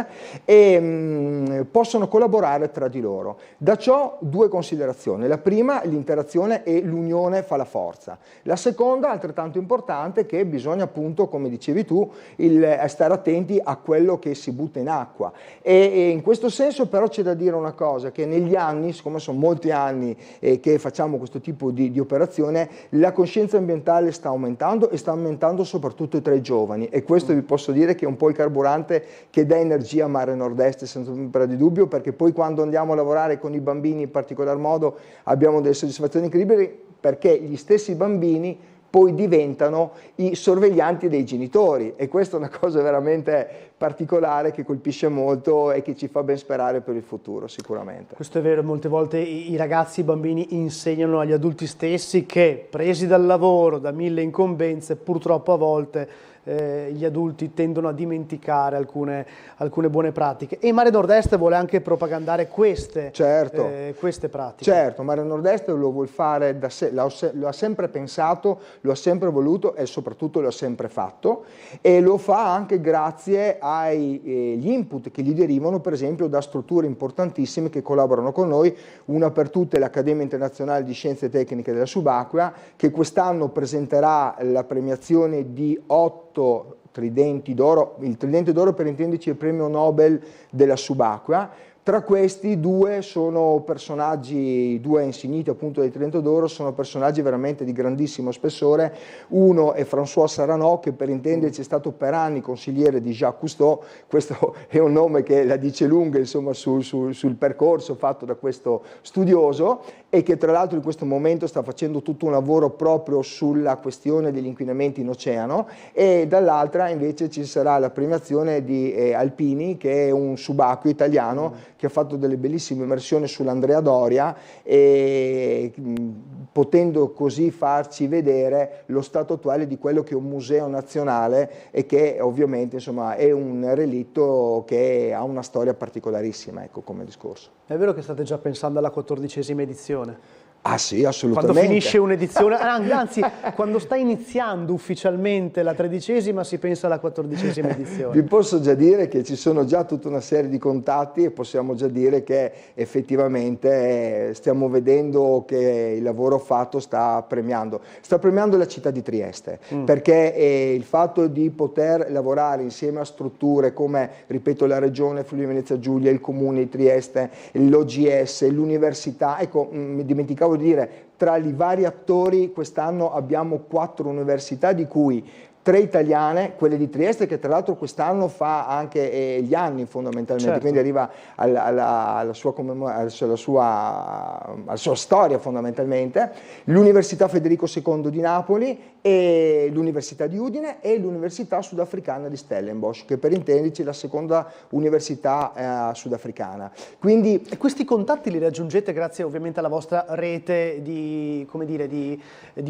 possono collaborare tra di loro. Da ciò due considerazioni: la prima, l'interazione e l'unione fa la forza; la seconda, altrettanto importante, che bisogna appunto, come dicevi tu, stare attenti a quello che si butta in acqua, e in questo senso però c'è da dire una cosa, che negli anni, siccome sono molti anni che facciamo questo tipo di operazione, la coscienza ambientale sta aumentando, e sta aumentando soprattutto tra i giovani, e questo vi posso dire che è un po' il carburante che dà energia a Mare Nord-Est, senza ombra di dubbio, perché poi quando andiamo a lavorare con i bambini in particolar modo abbiamo delle soddisfazioni incredibili, perché gli stessi bambini poi diventano i sorveglianti dei genitori, e questa è una cosa veramente particolare che colpisce molto e che ci fa ben sperare per il futuro sicuramente. Questo è vero, molte volte i ragazzi, i bambini insegnano agli adulti stessi che, presi dal lavoro, da mille incombenze, purtroppo a volte gli adulti tendono a dimenticare alcune buone pratiche, e Mare Nord-Est vuole anche propagandare queste pratiche. Certo, Mare Nord-Est lo vuol fare da sé, lo ha sempre pensato, lo ha sempre voluto e soprattutto lo ha sempre fatto, e lo fa anche grazie agli input che gli derivano per esempio da strutture importantissime che collaborano con noi. Una per tutte è l'Accademia Internazionale di Scienze Tecniche della Subacquea, che quest'anno presenterà la premiazione di 8 tridenti d'oro. Il tridente d'oro, per intenderci, è il premio Nobel della subacquea. Tra questi due sono personaggi, due insigniti appunto del Tridente d'Oro, sono personaggi veramente di grandissimo spessore. Uno è François Saranò, che per intenderci è stato per anni consigliere di Jacques Cousteau. Questo è un nome che la dice lunga, insomma, sul percorso fatto da questo studioso, e che tra l'altro in questo momento sta facendo tutto un lavoro proprio sulla questione degli inquinamenti in oceano. E dall'altra invece ci sarà la premiazione di Alpini, che è un subacqueo italiano che ha fatto delle bellissime immersioni sull'Andrea Doria, e potendo così farci vedere lo stato attuale di quello che è un museo nazionale, e che ovviamente insomma è un relitto che ha una storia particolarissima, ecco, come discorso. È vero che state già pensando alla 14ª edizione? Ah sì, assolutamente. Quando finisce un'edizione, anzi, quando sta iniziando ufficialmente la 13ª, si pensa alla 14ª edizione. Vi posso già dire che ci sono già tutta una serie di contatti, e possiamo già dire che effettivamente stiamo vedendo che il lavoro fatto sta premiando la città di Trieste, perché il fatto di poter lavorare insieme a strutture come, ripeto, la Regione Friuli Venezia Giulia, il Comune di Trieste, l'OGS, l'università, ecco, mi dimenticavo di dire, tra i vari attori quest'anno abbiamo 4 università, di cui 3 italiane, quelle di Trieste, che tra l'altro quest'anno fa anche gli anni fondamentalmente, certo. Quindi arriva alla sua storia fondamentalmente, l'Università Federico II di Napoli, e l'Università di Udine, e l'Università Sudafricana di Stellenbosch, che per intenderci è la seconda università sudafricana. Quindi, e questi contatti li raggiungete grazie ovviamente alla vostra rete di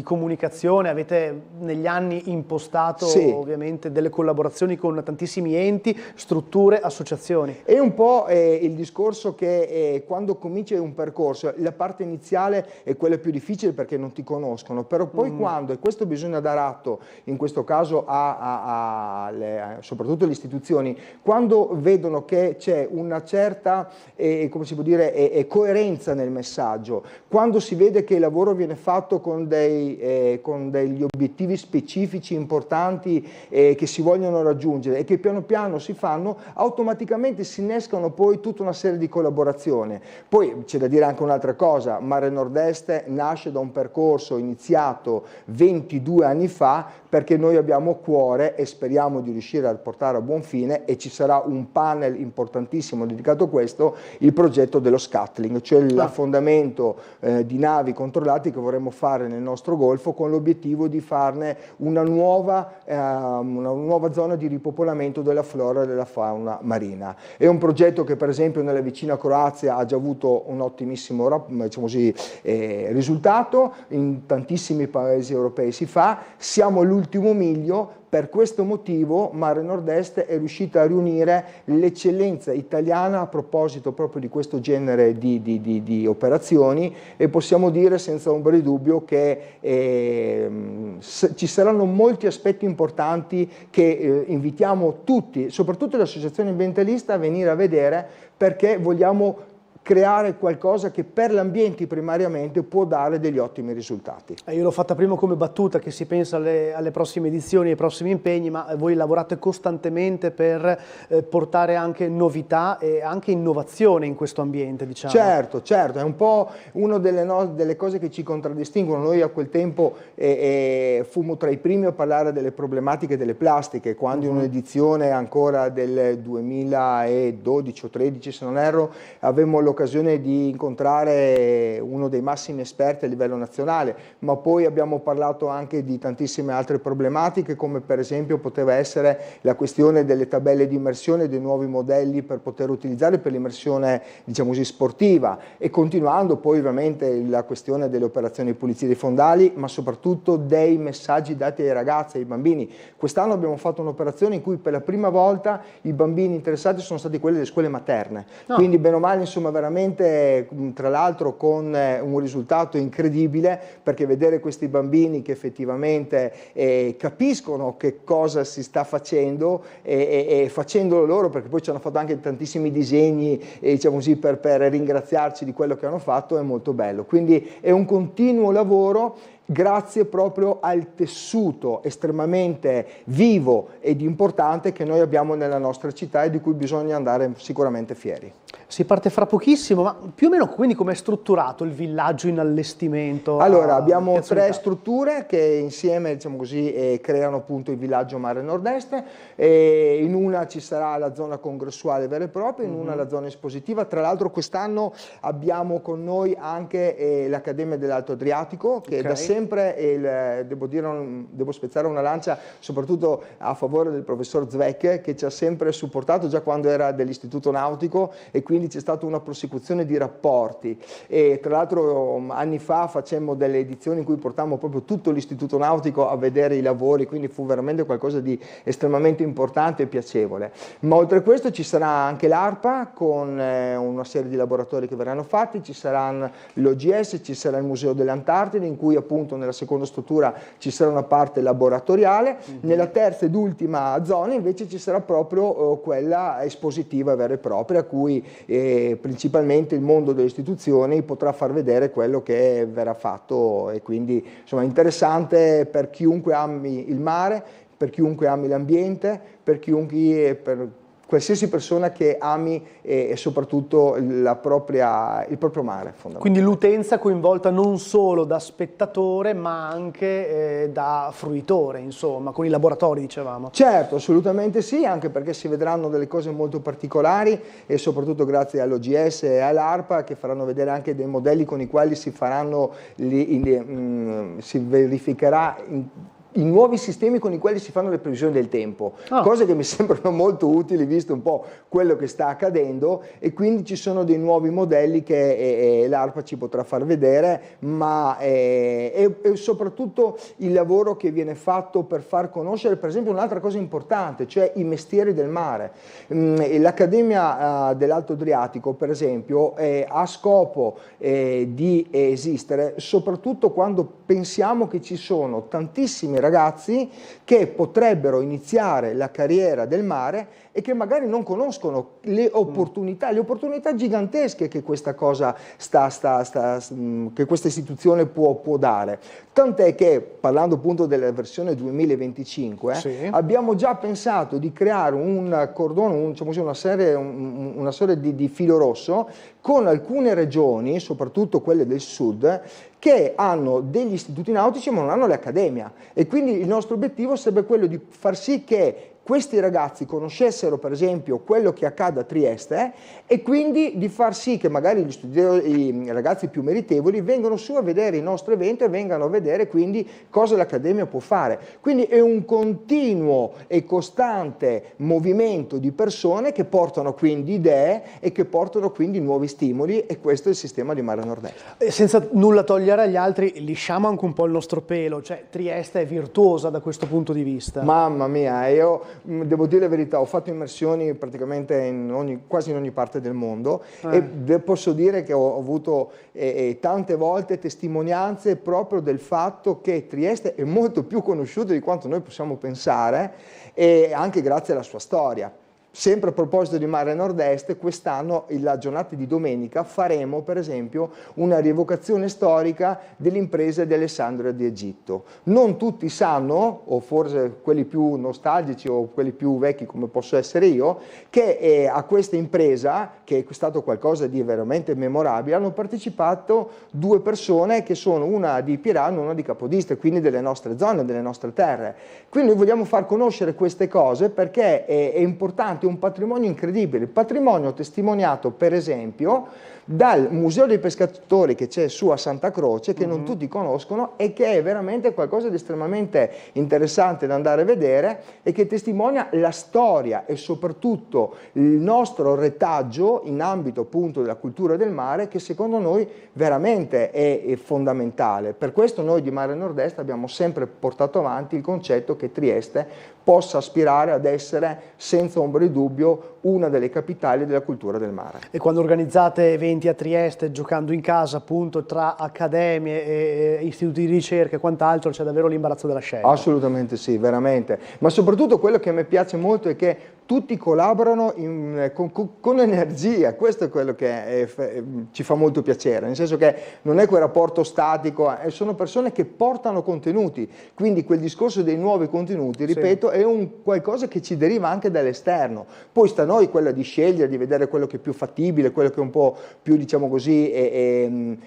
comunicazione? Avete negli anni impostato pensato Sì. ovviamente delle collaborazioni con tantissimi enti, strutture, associazioni. È un po' il discorso che quando cominci un percorso, la parte iniziale è quella più difficile perché non ti conoscono, però poi quando, e questo bisogna dar atto in questo caso soprattutto alle istituzioni, quando vedono che c'è una certa come si può dire, coerenza nel messaggio, quando si vede che il lavoro viene fatto con degli obiettivi specifici importanti che si vogliono raggiungere e che piano piano si fanno, automaticamente si innescano poi tutta una serie di collaborazioni. Poi c'è da dire anche un'altra cosa: Mare Nord-Est nasce da un percorso iniziato 22 anni fa perché noi abbiamo a cuore e speriamo di riuscire a portare a buon fine, e ci sarà un panel importantissimo dedicato a questo, il progetto dello scuttling, cioè l'affondamento di navi controllate che vorremmo fare nel nostro golfo, con l'obiettivo di farne una nuova zona di ripopolamento della flora e della fauna marina. È un progetto che per esempio nella vicina Croazia ha già avuto un ottimissimo, diciamo così, risultato, in tantissimi paesi europei si fa, siamo l'ultimo miglio. Per questo motivo Mare Nord-Est è riuscita a riunire l'eccellenza italiana a proposito proprio di questo genere di operazioni, e possiamo dire senza ombra di dubbio che ci saranno molti aspetti importanti che invitiamo tutti, soprattutto le associazioni ambientaliste, a venire a vedere, perché vogliamo creare qualcosa che per l'ambiente primariamente può dare degli ottimi risultati. Io l'ho fatta prima come battuta, che si pensa alle prossime edizioni, ai prossimi impegni, ma voi lavorate costantemente per portare anche novità e anche innovazione in questo ambiente, diciamo. Certo, certo, è un po' una delle cose che ci contraddistinguono. Noi a quel tempo fummo tra i primi a parlare delle problematiche delle plastiche, quando in un'edizione ancora del 2012 o 13, se non erro, avevamo l'occasione di incontrare uno dei massimi esperti a livello nazionale, ma poi abbiamo parlato anche di tantissime altre problematiche, come per esempio poteva essere la questione delle tabelle di immersione, dei nuovi modelli per poter utilizzare per l'immersione, diciamo così, sportiva, e continuando poi ovviamente la questione delle operazioni di pulizia dei fondali, ma soprattutto dei messaggi dati ai ragazzi, ai bambini. Quest'anno abbiamo fatto un'operazione in cui per la prima volta i bambini interessati sono stati quelli delle scuole materne, quindi bene o male, insomma, veramente, tra l'altro con un risultato incredibile, perché vedere questi bambini che effettivamente capiscono che cosa si sta facendo e facendolo loro, perché poi ci hanno fatto anche tantissimi disegni, diciamo così, per ringraziarci di quello che hanno fatto, è molto bello. Quindi è un continuo lavoro, grazie proprio al tessuto estremamente vivo ed importante che noi abbiamo nella nostra città e di cui bisogna andare sicuramente fieri. Si parte fra pochissimo, ma più o meno quindi com'è strutturato il villaggio in allestimento? Allora, abbiamo tre strutture che insieme, diciamo così, creano appunto il villaggio Mare Nord-Est. In una ci sarà la zona congressuale vera e propria, in una la zona espositiva. Tra l'altro quest'anno abbiamo con noi anche l'Accademia dell'Alto Adriatico, che da sempre, devo spezzare una lancia soprattutto a favore del professor Zweck, che ci ha sempre supportato già quando era dell'Istituto Nautico, e quindi c'è stata una prosecuzione di rapporti. E tra l'altro anni fa facemmo delle edizioni in cui portammo proprio tutto l'Istituto Nautico a vedere i lavori, quindi fu veramente qualcosa di estremamente importante e piacevole. Ma oltre a questo ci sarà anche l'ARPA con una serie di laboratori che verranno fatti, ci saranno l'OGS, ci sarà il Museo dell'Antartide, in cui appunto nella seconda struttura ci sarà una parte laboratoriale, nella terza ed ultima zona invece ci sarà proprio quella espositiva vera e propria, a cui principalmente il mondo delle istituzioni potrà far vedere quello che verrà fatto, e quindi insomma interessante per chiunque ami il mare, per chiunque ami l'ambiente, per qualsiasi persona che ami e soprattutto il proprio mare. Quindi l'utenza coinvolta non solo da spettatore ma anche da fruitore, insomma, con i laboratori, dicevamo. Certo, assolutamente sì, anche perché si vedranno delle cose molto particolari, e soprattutto grazie all'OGS e all'ARPA, che faranno vedere anche dei modelli con i quali si verificherà i nuovi sistemi con i quali si fanno le previsioni del tempo, cose che mi sembrano molto utili visto un po' quello che sta accadendo, e quindi ci sono dei nuovi modelli che l'ARPA ci potrà far vedere, ma e soprattutto il lavoro che viene fatto per far conoscere per esempio un'altra cosa importante, cioè i mestieri del mare. L'Accademia dell'Alto Adriatico per esempio ha scopo di esistere soprattutto quando pensiamo che ci sono tantissimi ragazzi che potrebbero iniziare la carriera del mare e che magari non conoscono le opportunità gigantesche che questa cosa che questa istituzione può dare. Tant'è che, parlando appunto della versione 2025, abbiamo già pensato di creare un cordone, una serie di filo rosso con alcune regioni, soprattutto quelle del sud, che hanno degli istituti nautici ma non hanno le accademie, e quindi il nostro obiettivo sarebbe quello di far sì che questi ragazzi conoscessero per esempio quello che accade a Trieste e quindi di far sì che magari i ragazzi più meritevoli vengano su a vedere il nostro evento e vengano a vedere quindi cosa l'Accademia può fare. Quindi è un continuo e costante movimento di persone che portano quindi idee e che portano quindi nuovi stimoli, e questo è il sistema di Mare Nord-Est. Senza nulla togliere agli altri, lisciamo anche un po' il nostro pelo, cioè Trieste è virtuosa da questo punto di vista. Mamma mia, io devo dire la verità, ho fatto immersioni praticamente quasi in ogni parte del mondo e posso dire che ho avuto tante volte testimonianze proprio del fatto che Trieste è molto più conosciuta di quanto noi possiamo pensare, e anche grazie alla sua storia. Sempre a proposito di Mare Nord-Est, quest'anno, la giornata di domenica, faremo per esempio una rievocazione storica dell'impresa di Alessandria di Egitto. Non tutti sanno, o forse quelli più nostalgici o quelli più vecchi come posso essere io, che a questa impresa, che è stato qualcosa di veramente memorabile, hanno partecipato due persone che sono una di Pirano e una di Capodistria, quindi delle nostre zone, delle nostre terre. Quindi noi vogliamo far conoscere queste cose perché è importante, un patrimonio incredibile, patrimonio testimoniato per esempio dal Museo dei Pescatori che c'è su a Santa Croce, che non tutti conoscono e che è veramente qualcosa di estremamente interessante da andare a vedere e che testimonia la storia e soprattutto il nostro retaggio in ambito appunto della cultura del mare, che secondo noi veramente è fondamentale. Per questo noi di Mare Nord-Est abbiamo sempre portato avanti il concetto che Trieste possa aspirare ad essere senza ombra di dubbio una delle capitali della cultura del mare. E quando organizzate eventi a Trieste, giocando in casa appunto tra accademie e istituti di ricerca e quant'altro, c'è davvero l'imbarazzo della scelta? Assolutamente sì, veramente. Ma soprattutto quello che a me piace molto è che tutti collaborano con energia, questo è quello che ci fa molto piacere, nel senso che non è quel rapporto statico, sono persone che portano contenuti, quindi quel discorso dei nuovi contenuti, ripeto, è un qualcosa che ci deriva anche dall'esterno, poi sta a noi quello di scegliere, di vedere quello che è più fattibile, quello che è un po' più, diciamo così,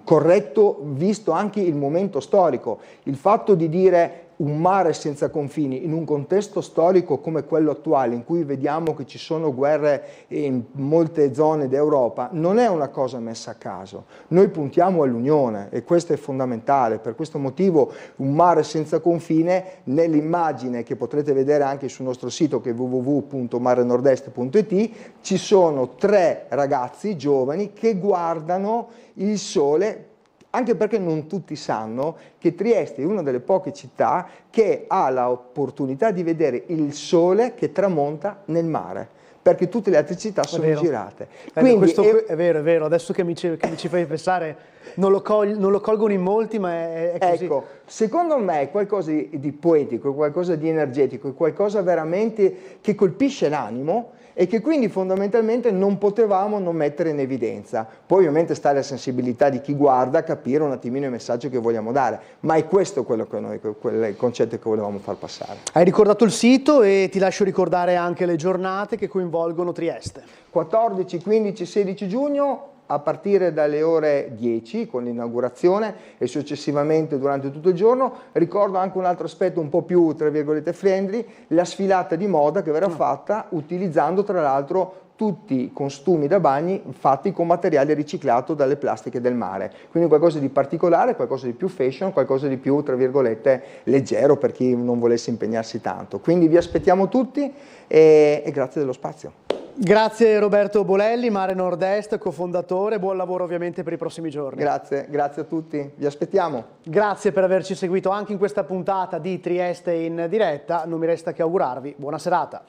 corretto, visto anche il momento storico, il fatto di dire un mare senza confini in un contesto storico come quello attuale, in cui vediamo che ci sono guerre in molte zone d'Europa, non è una cosa messa a caso. Noi puntiamo all'unione e questo è fondamentale. Per questo motivo un mare senza confine, nell'immagine che potrete vedere anche sul nostro sito che è www.marenordest.it, ci sono 3 ragazzi giovani che guardano il sole, anche perché non tutti sanno che Trieste è una delle poche città che ha l'opportunità di vedere il sole che tramonta nel mare, perché tutte le altre città sono girate. Quindi questo è vero, adesso che mi ci fai pensare, non lo colgono in molti, ma è così. Ecco, secondo me è qualcosa di poetico, è qualcosa di energetico, è qualcosa veramente che colpisce l'animo e che quindi fondamentalmente non potevamo non mettere in evidenza. Poi ovviamente sta alla sensibilità di chi guarda a capire un attimino il messaggio che vogliamo dare, ma è questo quello che noi, il concetto che volevamo far passare. Hai ricordato il sito e ti lascio ricordare anche le giornate che coinvolgono Trieste. 14, 15, 16 giugno a partire dalle ore 10 con l'inaugurazione e successivamente durante tutto il giorno. Ricordo anche un altro aspetto un po' più, tra virgolette, friendly, la sfilata di moda che verrà fatta utilizzando tra l'altro tutti costumi da bagni fatti con materiale riciclato dalle plastiche del mare, quindi qualcosa di particolare, qualcosa di più fashion, qualcosa di più, tra virgolette, leggero per chi non volesse impegnarsi tanto. Quindi vi aspettiamo tutti e grazie dello spazio. Grazie Roberto Bolelli, Mare Nord-Est, cofondatore, buon lavoro ovviamente per i prossimi giorni. Grazie a tutti, vi aspettiamo. Grazie per averci seguito anche in questa puntata di Trieste in diretta, non mi resta che augurarvi buona serata.